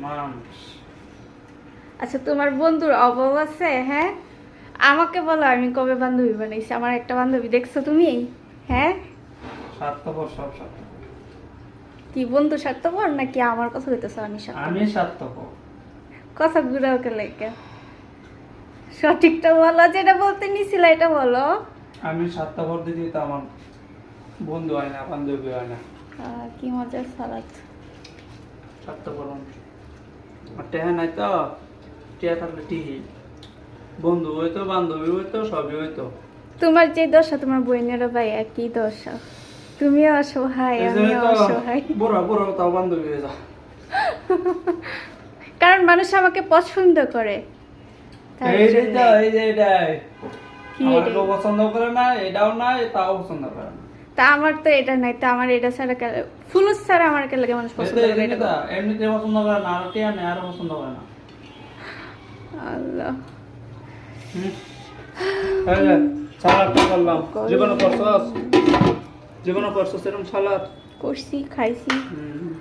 মানুষ। আচ্ছা তোমার বন্ধুর অভাব আছে? হ্যাঁ, আমাকে বলো আমি কবে বান্ধবী বানাইছি? আমার একটা বান্ধবী দেখছো তুমি? হ্যাঁ, স্বার্থপর, সব স্বার্থপর। কি বন্ধু স্বার্থপর নাকি আমার কথা হইতেছো? আমি আমি স্বার্থপর? স্বার্থপর। কথা ঘুরাও কে লেগে? সঠিকটা বলো, যেটা বলতে নিছিল এটা বলো। আমি স্বার্থপর দিদি, তো আমার বন্ধু হয় না, বান্ধবী হয় না। কি মজার সালাদ। স্বার্থপর মানুষ। আর টেহা নাই তো, টেহা থাকলে টিহি বন্ধু হইতো, বান্ধবী হইতো, সবই হইতো। তোমার যে দশা তোমার বোনেরও ভাই একই দশা। তুমিও অসহায়, এই আমিও তো অসহায়। বুড়া বুড়া তাও বান্ধবী হয়ে যা। কারণ মানুষ আমাকে পছন্দ করে, তার এই যে জন্যে। এই যে এটাই কি আমার এটাই? কেউ পছন্দ করে না, এটাও না, তাও পছন্দ করে না। তা আমার তো এটা নাই, তা আমার এটা ছাড়া ফুলুস ছাড়া আমার কে লাগে মানুষ পছন্দ করে এটা বলো। এমনিতে পছন্দ করে না, আর টিয়া নেই, আরো পছন্দ করে না। আল্লাহ। হুম। এই যে সালাদটা করলাম, জীবনে করছস? জীবনে করছস এরকম সালাদ? করছি, খাইছি। হুম।